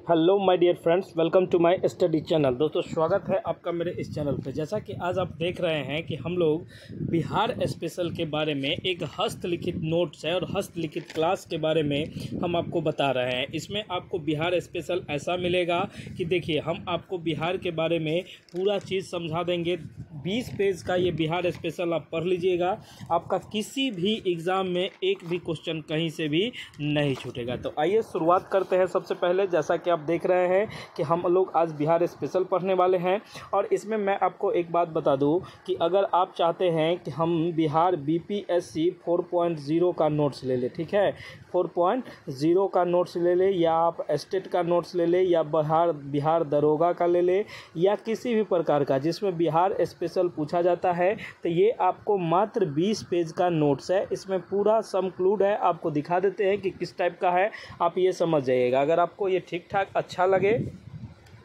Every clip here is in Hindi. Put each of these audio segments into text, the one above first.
Hello my dear friends, welcome to my study channel. दोस्तों, स्वागत है आपका मेरे इस चैनल पे। जैसा कि आज आप देख रहे हैं कि हम लोग बिहार स्पेशल के बारे में एक हस्तलिखित नोट्स है और हस्तलिखित क्लास के बारे में हम आपको बता रहे हैं। इसमें आपको बिहार स्पेशल ऐसा मिलेगा कि देखिए, हम आपको बिहार के बारे में पूरा चीज़ समझा देंगे। 20 पेज का ये बिहार स्पेशल आप पढ़ लीजिएगा, आपका किसी भी एग्ज़ाम में एक भी क्वेश्चन कहीं से भी नहीं छूटेगा। तो आइए शुरुआत करते हैं। सबसे पहले जैसा कि आप देख रहे हैं कि हम लोग आज बिहार स्पेशल पढ़ने वाले हैं, और इसमें मैं आपको एक बात बता दूं कि अगर आप चाहते हैं कि हम बिहार बीपीएससी 4.0 का नोट्स ले लें, ठीक है, 4.0 का नोट्स ले लें, या आप स्टेट का नोट्स ले लें, या बिहार दरोगा का ले लें, या किसी भी प्रकार का जिसमें बिहार स्पेशल पूछा जाता है, तो ये आपको मात्र 20 पेज का नोट्स है। इसमें पूरा समक्लूड है, आपको दिखा देते हैं कि किस टाइप का है, आप ये समझ जाइएगा। अगर आपको ये ठीक ठाक अच्छा लगे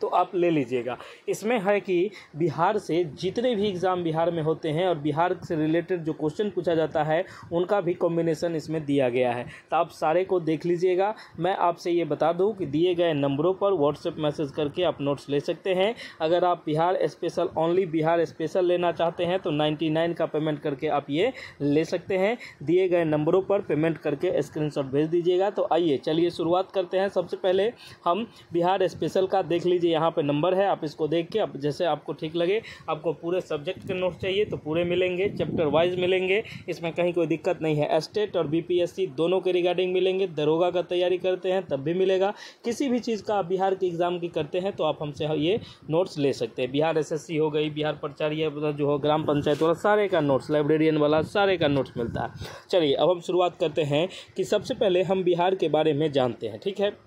तो आप ले लीजिएगा। इसमें है कि बिहार से जितने भी एग्ज़ाम बिहार में होते हैं और बिहार से रिलेटेड जो क्वेश्चन पूछा जाता है उनका भी कॉम्बिनेशन इसमें दिया गया है, तो आप सारे को देख लीजिएगा। मैं आपसे ये बता दूं कि दिए गए नंबरों पर व्हाट्सएप मैसेज करके आप नोट्स ले सकते हैं। अगर आप Bihar special only Bihar special लेना चाहते हैं तो 99 का पेमेंट करके आप ये ले सकते हैं। दिए गए नंबरों पर पेमेंट करके स्क्रीनशॉट भेज दीजिएगा। तो आइए चलिए शुरुआत करते हैं। सबसे पहले हम बिहार स्पेशल का देख लीजिए, यहाँ पे नंबर है, आप इसको देख के आप जैसे आपको ठीक लगे, आपको पूरे सब्जेक्ट के नोट्स चाहिए तो पूरे मिलेंगे, चैप्टर वाइज मिलेंगे, इसमें कहीं कोई दिक्कत नहीं है। स्टेट और बीपीएससी दोनों के रिगार्डिंग मिलेंगे। दरोगा का तैयारी करते हैं तब भी मिलेगा। किसी भी चीज़ का आप बिहार के एग्ज़ाम की करते हैं तो आप हमसे ये नोट्स ले सकते हैं। बिहार एसएससी हो गई, बिहार प्राचार्य जो हो, ग्राम पंचायत वाला, सारे का नोट्स, लाइब्रेरियन वाला, सारे का नोट्स मिलता है। चलिए अब हम शुरुआत करते हैं कि सबसे पहले हम बिहार के बारे में जानते हैं, ठीक है।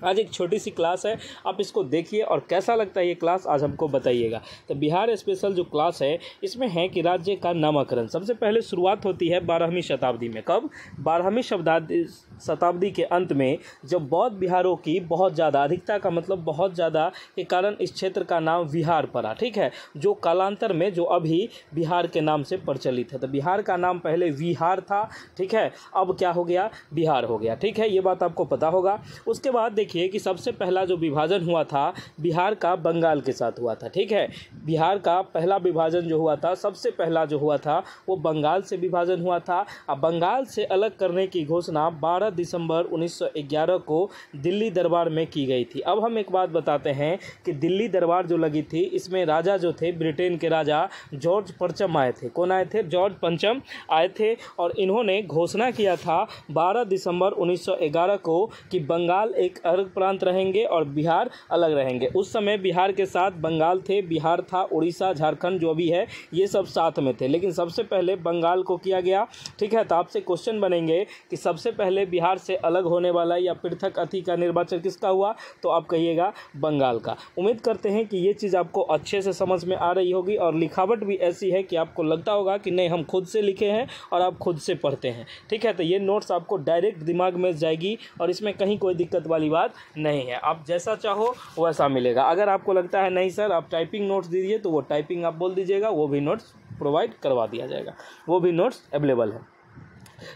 आज एक छोटी सी क्लास है, आप इसको देखिए और कैसा लगता है ये क्लास आज हमको बताइएगा। तो बिहार स्पेशल जो क्लास है इसमें है कि राज्य का नामकरण। सबसे पहले शुरुआत होती है 12वीं शताब्दी में। कब? 12वीं शताब्दी के अंत में, जब बौद्ध बिहारों की बहुत ज़्यादा, अधिकता का मतलब बहुत ज़्यादा के कारण इस क्षेत्र का नाम बिहार पड़ा, ठीक है, जो कालांतर में जो अभी बिहार के नाम से प्रचलित है। तो बिहार का नाम पहले विहार था, ठीक है, अब क्या हो गया? बिहार हो गया, ठीक है, ये बात आपको पता होगा। उसके बाद देखिए कि सबसे पहला जो विभाजन हुआ था बिहार का बंगाल के साथ हुआ था, ठीक है। बिहार का पहला विभाजन जो हुआ था, सबसे पहला जो हुआ था वो बंगाल से विभाजन हुआ था। अब बंगाल से अलग करने की घोषणा 12 दिसंबर 1911 को दिल्ली दरबार में की गई थी। अब हम एक बात बताते हैं कि दिल्ली दरबार जो लगी थी, इसमें राजा जो थे, ब्रिटेन के राजा जॉर्ज पंचम आए थे। कौन आए थे? जॉर्ज पंचम आए थे, और इन्होंने घोषणा किया था 12 दिसंबर 1911 को कि बंगाल एक अलग प्रांत रहेंगे और बिहार अलग रहेंगे। उस समय बिहार के साथ बंगाल थे, बिहार था, उड़ीसा, झारखंड जो भी है, ये सब साथ में थे, लेकिन सबसे पहले बंगाल को किया गया, ठीक है। तो आपसे क्वेश्चन बनेंगे कि सबसे पहले बिहार से अलग होने वाला या पृथक अति का निर्वाचन किसका हुआ? तो आप कहिएगा बंगाल का। उम्मीद करते हैं कि ये चीज़ आपको अच्छे से समझ में आ रही होगी, और लिखावट भी ऐसी है कि आपको लगता होगा कि नहीं, हम खुद से लिखे हैं और आप खुद से पढ़ते हैं, ठीक है। तो ये नोट्स आपको डायरेक्ट दिमाग में जाएगी और इसमें कहीं कोई दिक्कत वाली बात नहीं है। आप जैसा चाहो वैसा मिलेगा। अगर आपको लगता है नहीं सर आप टाइपिंग नोट्स दीजिए, तो वो टाइपिंग आप बोल दीजिएगा, वो भी नोट्स प्रोवाइड करवा दिया जाएगा, वो भी नोट्स अवेलेबल है।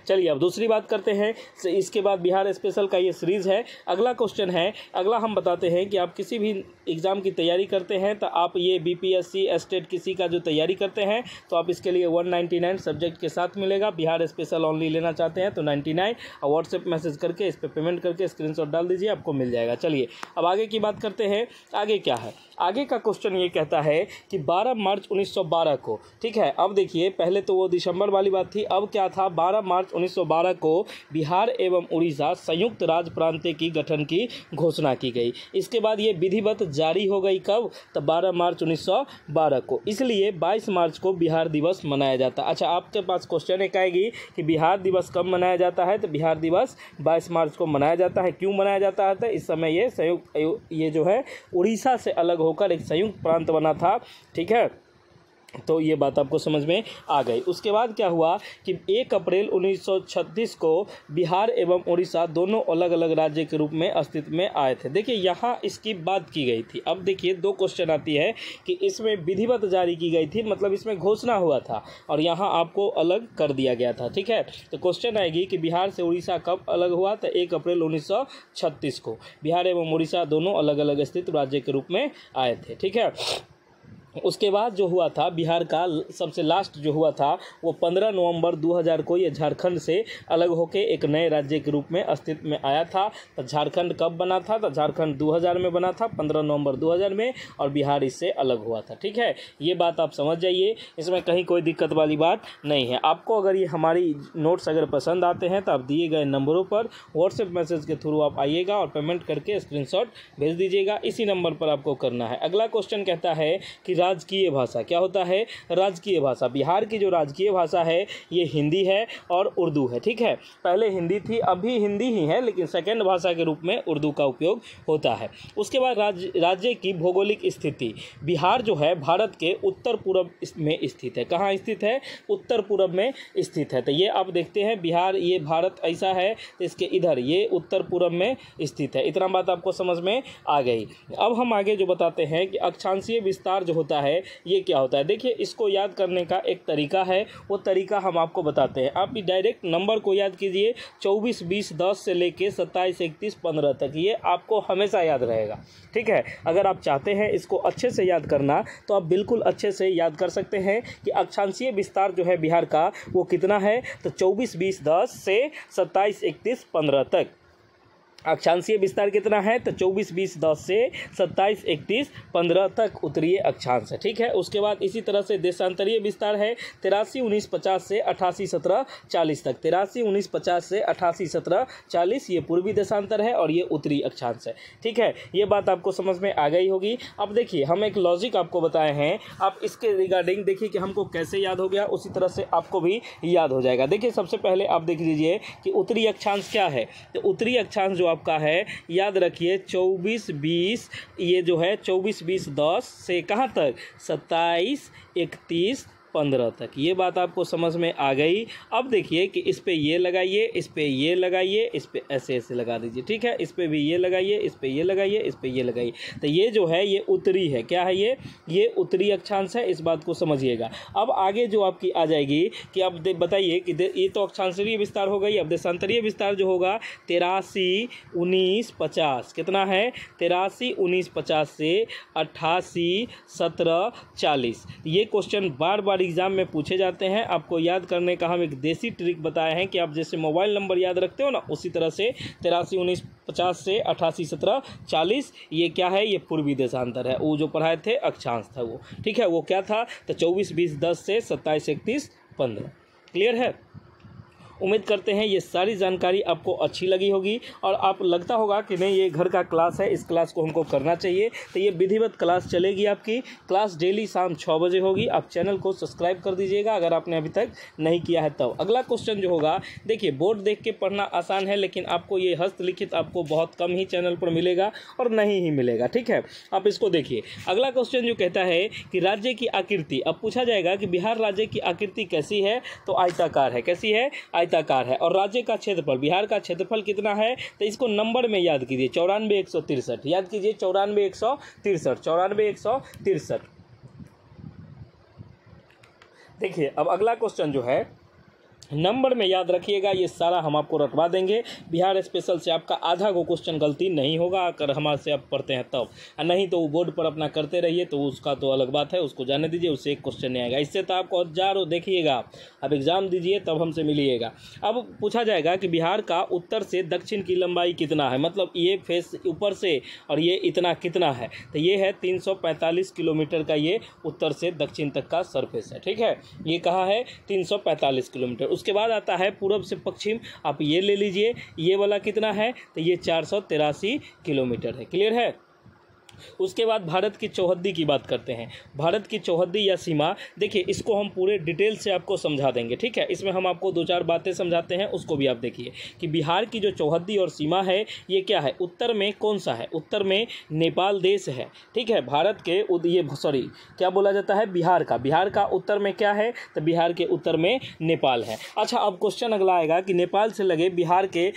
चलिए अब दूसरी बात करते हैं। इसके बाद बिहार स्पेशल का ये सीरीज़ है। अगला क्वेश्चन है, अगला हम बताते हैं कि आप किसी भी एग्ज़ाम की तैयारी करते हैं तो आप ये बीपीएससी, स्टेट किसी का जो तैयारी करते हैं तो आप इसके लिए 199 सब्जेक्ट के साथ मिलेगा। बिहार स्पेशल ओनली लेना चाहते हैं तो 99, और व्हाट्सएप मैसेज करके इस पर पेमेंट करके स्क्रीनशॉट डाल दीजिए, आपको मिल जाएगा। चलिए अब आगे की बात करते हैं। आगे क्या है? आगे का क्वेश्चन ये कहता है कि 12 मार्च 1912 को, ठीक है। अब देखिए, पहले तो वो दिसंबर वाली बात थी, अब क्या था? 12 मार्च 1912 को बिहार एवं उड़ीसा संयुक्त राज्य प्रांत की गठन की घोषणा की गई। इसके बाद ये विधिवत जारी हो गई। कब? तो 12 मार्च 1912 को। इसलिए 22 मार्च को बिहार दिवस मनाया जाता है। अच्छा, आपके पास क्वेश्चन एक आएगी कि बिहार दिवस कब मनाया जाता है? तो बिहार दिवस 22 मार्च को मनाया जाता है। क्यों मनाया जाता है? तो इस समय ये जो है उड़ीसा से अलग होकर एक संयुक्त प्रांत बना था, ठीक है। तो ये बात आपको समझ में आ गई। उसके बाद क्या हुआ कि 1 अप्रैल 1936 को बिहार एवं उड़ीसा दोनों अलग अलग राज्य के रूप में अस्तित्व में आए थे। देखिए यहाँ इसकी बात की गई थी। अब देखिए 2 क्वेश्चन आती है कि इसमें विधिवत जारी की गई थी, मतलब इसमें घोषणा हुआ था और यहाँ आपको अलग कर दिया गया था। ठीक है, तो क्वेश्चन आएगी कि बिहार से उड़ीसा कब अलग हुआ, तो 1 अप्रैल 1936 को बिहार एवं उड़ीसा दोनों अलग अलग अस्तित्व राज्य के रूप में आए थे। ठीक है, उसके बाद जो हुआ था बिहार का सबसे लास्ट जो हुआ था वो 15 नवंबर 2000 को ये झारखंड से अलग होकर एक नए राज्य के रूप में अस्तित्व में आया था। तो झारखंड कब बना था, तो झारखंड 2000 में बना था, 15 नवंबर 2000 में, और बिहार इससे अलग हुआ था। ठीक है, ये बात आप समझ जाइए, इसमें कहीं कोई दिक्कत वाली बात नहीं है। आपको अगर ये हमारी नोट्स अगर पसंद आते हैं तो आप दिए गए नंबरों पर व्हाट्सएप मैसेज के थ्रू आप आइएगा और पेमेंट करके स्क्रीनशॉट भेज दीजिएगा। इसी नंबर पर आपको करना है। अगला क्वेश्चन कहता है कि राजकीय भाषा क्या होता है। राजकीय भाषा, बिहार की जो राजकीय भाषा है ये हिंदी है और उर्दू है। ठीक है, पहले हिंदी थी, अभी हिंदी ही है, लेकिन सेकंड भाषा के रूप में उर्दू का उपयोग होता है। उसके बाद राज्य की भौगोलिक स्थिति, बिहार जो है भारत के उत्तर पूर्व में स्थित है। कहाँ स्थित है, उत्तर पूर्व में स्थित है। तो ये आप देखते हैं बिहार, ये भारत ऐसा है तो इसके इधर ये उत्तर पूर्व में स्थित है। इतना बात आपको समझ में आ गई। अब हम आगे जो बताते हैं कि अक्षांशीय विस्तार जो होता है ये क्या होता है। देखिए इसको याद करने का एक तरीका है, वो तरीका हम आपको बताते हैं। आप डायरेक्ट नंबर को याद कीजिए, 24, 20, 10 से लेके 27, 31, 15 तक, ये आपको हमेशा याद रहेगा। ठीक है, अगर आप चाहते हैं इसको अच्छे से याद करना तो आप बिल्कुल अच्छे से याद कर सकते हैं कि अक्षांशीय विस्तार जो है बिहार का वो कितना है, तो 24, 20, 10 से 27, 31, 15 तक अक्षांशीय विस्तार कितना है, तो 24, 20, 10 से 27, 31, 15 तक उत्तरीय अक्षांश है। ठीक है, उसके बाद इसी तरह से देशांतरीय विस्तार है 83, 19, 50 से 88, 17, 40 तक। 83, 19, 50 से 88, 17, 40 ये पूर्वी देशांतर है और ये उत्तरी अक्षांश है। ठीक है, ये बात आपको समझ में आ गई होगी। अब देखिए हम एक लॉजिक आपको बताए हैं, आप इसके रिगार्डिंग देखिए कि हमको कैसे याद हो गया, उसी तरह से आपको भी याद हो जाएगा। देखिए सबसे पहले आप देख लीजिए कि उत्तरी अक्षांश क्या है। तो उत्तरी अक्षांश जो आपका है, याद रखिए 24, 20, ये जो है 24, 20, 10 से कहाँ तक, 27, 31, 15 तक। ये बात आपको समझ में आ गई। अब देखिए कि इस पे ये लगाइए, इस पे ये लगाइए, इस पे ऐसे ऐसे लगा दीजिए। ठीक है, इस पे भी ये लगाइए, इस पे ये लगाइए, इस पे ये लगाइए। तो ये जो है ये उत्तरी है। क्या है ये उत्तरी अक्षांश है, इस बात को समझिएगा। अब आगे जो आपकी आ जाएगी कि अब बताइए कि ये तो अक्षांशीय विस्तार हो गई। अब देशांतरीय विस्तार जो होगा 83, 19, 50 कितना है, 83, 19, 50 से 88, 17, 40। ये क्वेश्चन बार बार एग्जाम में पूछे जाते हैं। आपको याद करने का हम एक देसी ट्रिक बताए हैं कि आप जैसे मोबाइल नंबर याद रखते हो ना, उसी तरह से 83, 19, 50 से 88, 17, 40 ये क्या है, ये पूर्वी देशांतर है। वो जो पढ़ाए थे अक्षांश था वो। ठीक है, वो क्या था, तो 24, 20, 10 से 27, 31, 15। क्लियर है। उम्मीद करते हैं ये सारी जानकारी आपको अच्छी लगी होगी और आप लगता होगा कि नहीं ये घर का क्लास है, इस क्लास को हमको करना चाहिए। तो ये विधिवत क्लास चलेगी, आपकी क्लास डेली शाम 6 बजे होगी। आप चैनल को सब्सक्राइब कर दीजिएगा अगर आपने अभी तक नहीं किया है तब। अगला क्वेश्चन जो होगा, देखिए बोर्ड देख के पढ़ना आसान है, लेकिन आपको ये हस्तलिखित आपको बहुत कम ही चैनल पर मिलेगा और नहीं ही मिलेगा। ठीक है, आप इसको देखिए। अगला क्वेश्चन जो कहता है कि राज्य की आकृति, अब पूछा जाएगा कि बिहार राज्य की आकृति कैसी है, तो आयताकार है। कैसी है, आयताकार है। और राज्य का क्षेत्रफल, बिहार का क्षेत्रफल कितना है, तो इसको नंबर में याद कीजिए, 94,163 याद कीजिए, 94,163, 94,163। देखिए अब अगला क्वेश्चन जो है नंबर में याद रखिएगा, ये सारा हम आपको रखवा देंगे। बिहार स्पेशल से आपका आधा को क्वेश्चन गलती नहीं होगा अगर हमारे से आप पढ़ते हैं तब, नहीं तो वो बोर्ड पर अपना करते रहिए तो उसका तो अलग बात है, उसको जाने दीजिए, उससे एक क्वेश्चन नहीं आएगा। इससे तो आपको हजारों देखिएगा, अब एग्जाम दीजिए तब हमसे मिलिएगा। अब पूछा जाएगा कि बिहार का उत्तर से दक्षिण की लंबाई कितना है, मतलब ये फेस ऊपर से और ये इतना कितना है, तो ये है 345 किलोमीटर का ये उत्तर से दक्षिण तक का सरफेस है। ठीक है, ये कहाँ है, 345 किलोमीटर। उसके बाद आता है पूर्व से पश्चिम, आप ये ले लीजिए, ये वाला कितना है, तो ये 483 किलोमीटर है। क्लियर है। उसके बाद भारत की चौहद्दी की बात करते हैं। भारत की चौहद्दी या सीमा, देखिए इसको हम पूरे डिटेल से आपको समझा देंगे, ठीक है। इसमें हम आपको 2-4 बातें समझाते हैं, उसको भी आप देखिए कि बिहार की जो चौहद्दी और सीमा है ये क्या है, उत्तर में कौन सा है, उत्तर में नेपाल देश है, ठीक है। भारत के क्या बोला जाता है, बिहार का उत्तर में क्या है, तो बिहार के उत्तर में नेपाल है। अच्छा, अब क्वेश्चन अगला आएगा कि नेपाल से लगे बिहार के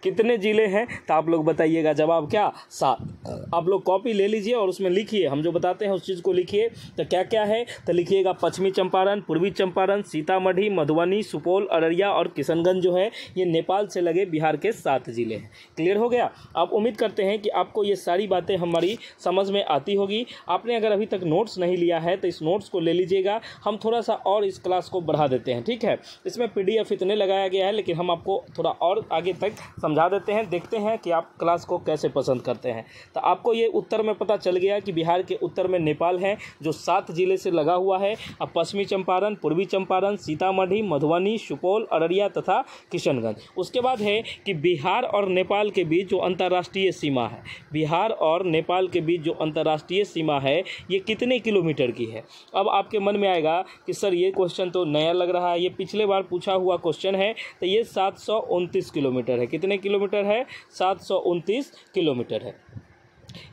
कितने ज़िले हैं, तो आप लोग बताइएगा। जवाब क्या, 7। आप लोग कॉपी ले लीजिए और उसमें लिखिए, हम जो बताते हैं उस चीज़ को लिखिए। तो क्या क्या है, तो लिखिएगा पश्चिमी चंपारण, पूर्वी चंपारण, सीतामढ़ी, मधुबनी, सुपौल, अररिया और किशनगंज जो है ये नेपाल से लगे बिहार के 7 ज़िले हैं। क्लियर हो गया। आप उम्मीद करते हैं कि आपको ये सारी बातें हमारी समझ में आती होगी। आपने अगर अभी तक नोट्स नहीं लिया है तो इस नोट्स को ले लीजिएगा, हम थोड़ा सा और इस क्लास को बढ़ा देते हैं, ठीक है। इसमें PDF इतने लगाया गया है, लेकिन हम आपको थोड़ा और आगे तक समझा देते हैं, देखते हैं कि आप क्लास को कैसे पसंद करते हैं। तो आपको ये उत्तर में पता चल गया कि बिहार के उत्तर में नेपाल है जो 7 जिले से लगा हुआ है। अब पश्चिमी चंपारण, पूर्वी चंपारण, सीतामढ़ी, मधुबनी, सुपौल, अररिया तथा किशनगंज। उसके बाद है कि बिहार और नेपाल के बीच जो अंतर्राष्ट्रीय सीमा है, बिहार और नेपाल के बीच जो अंतर्राष्ट्रीय सीमा है ये कितने किलोमीटर की है। अब आपके मन में आएगा कि सर ये क्वेश्चन तो नया लग रहा है, ये पिछले बार पूछा हुआ क्वेश्चन है। तो ये 729 किलोमीटर है। कितने किलोमीटर है, 729 किलोमीटर है।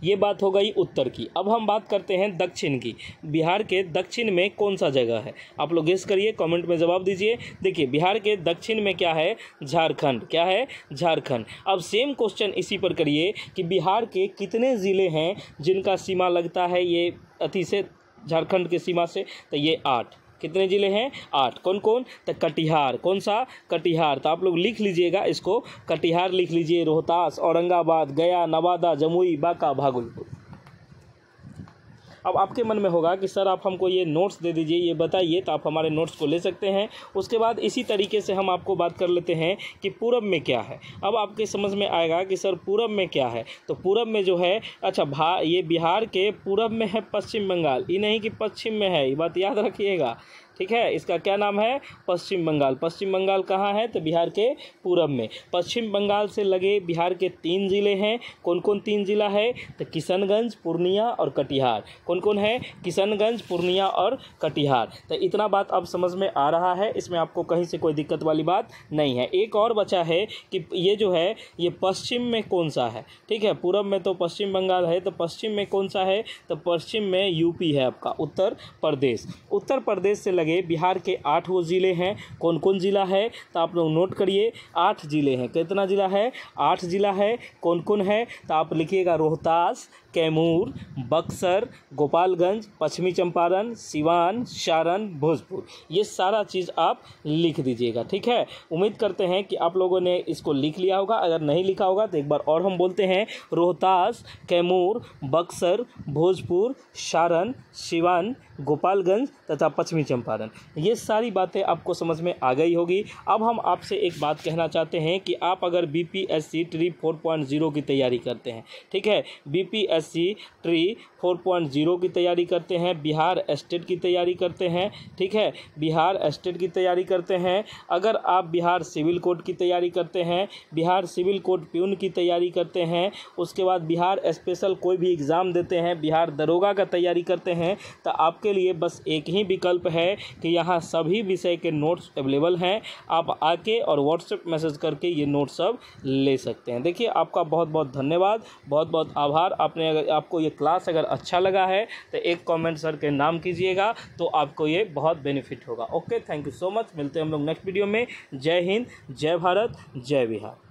ये बात हो गई उत्तर की। अब हम बात करते हैं दक्षिण की। बिहार के दक्षिण में कौन सा जगह है, आप लोग गेस करिए, कमेंट में जवाब दीजिए। देखिए बिहार के दक्षिण में क्या है, झारखंड। क्या है, झारखंड। अब सेम क्वेश्चन इसी पर करिए कि बिहार के कितने ज़िले हैं जिनका सीमा लगता है ये अति से झारखंड के सीमा से, तो ये 8। कितने ज़िले हैं, 8। कौन कौन, तो कटिहार। कौन सा, कटिहार। तो आप लोग लिख लीजिएगा इसको, कटिहार लिख लीजिए, रोहतास, औरंगाबाद, गया, नवादा, जमुई, बांका, भागलपुर। अब आपके मन में होगा कि सर आप हमको ये नोट्स दे दीजिए, ये बताइए, तो आप हमारे नोट्स को ले सकते हैं। उसके बाद इसी तरीके से हम आपको बात कर लेते हैं कि पूरब में क्या है। अब आपके समझ में आएगा कि सर पूरब में क्या है, तो पूरब में जो है, अच्छा ये बिहार के पूरब में है पश्चिम बंगाल, ये नहीं कि पश्चिम में है, ये बात याद रखिएगा, ठीक है। इसका क्या नाम है, पश्चिम बंगाल। पश्चिम बंगाल कहाँ है, तो बिहार के पूरब में। पश्चिम बंगाल से लगे बिहार के 3 ज़िले हैं। कौन कौन 3 ज़िला है, तो किशनगंज, पूर्णिया और कटिहार। कौन कौन है, किशनगंज, पूर्णिया और कटिहार। तो इतना बात अब समझ में आ रहा है, इसमें आपको कहीं से कोई दिक्कत वाली बात नहीं है। एक और बचा है कि ये जो है ये पश्चिम में कौन सा है, ठीक है। पूरब में तो पश्चिम बंगाल है, तो पश्चिम में कौन सा है, तो पश्चिम में यूपी है आपका, उत्तर प्रदेश। उत्तर प्रदेश से लगे बिहार के 8 वो ज़िले हैं। कौन कौन ज़िला है, तो आप लोग नोट करिए, 8 ज़िले हैं। कितना ज़िला है, 8 ज़िला है। कौन कौन है, तो आप लिखिएगा रोहतास, कैमूर, बक्सर, गोपालगंज, पश्चिमी चंपारण, सिवान, सारण, भोजपुर। ये सारा चीज़ आप लिख दीजिएगा, ठीक है। उम्मीद करते हैं कि आप लोगों ने इसको लिख लिया होगा। अगर नहीं लिखा होगा तो एक बार और हम बोलते हैं, रोहतास, कैमूर, बक्सर, भोजपुर, सारण, सिवान, गोपालगंज तथा पश्चिमी चंपारण। ये सारी बातें आपको समझ में आ गई होगी। अब हम आपसे एक बात कहना चाहते हैं कि आप अगर BPSC ट्री 4.0 की तैयारी करते हैं, ठीक है, BPSC ट्री 4.0 की तैयारी करते हैं, बिहार स्टेट की तैयारी करते हैं, ठीक है, बिहार स्टेट की तैयारी करते हैं, अगर आप बिहार सिविल कोड की तैयारी करते हैं, बिहार सिविल कोड प्यून की तैयारी करते हैं, उसके बाद बिहार स्पेशल कोई भी एग्ज़ाम देते हैं, बिहार दरोगा का तैयारी करते हैं, तो आपके लिए बस एक ही विकल्प है कि यहाँ सभी विषय के नोट्स अवेलेबल हैं। आप आके और व्हाट्सएप मैसेज करके ये नोट्स सब ले सकते हैं। देखिए आपका बहुत बहुत धन्यवाद, बहुत बहुत आभार। आपको ये क्लास अगर अच्छा लगा है तो एक कमेंट सर के नाम कीजिएगा, तो आपको ये बहुत बेनिफिट होगा। Okay, thank you so much. मिलते हैं हम लोग नेक्स्ट वीडियो में। जय हिंद, जय भारत, जय बिहार।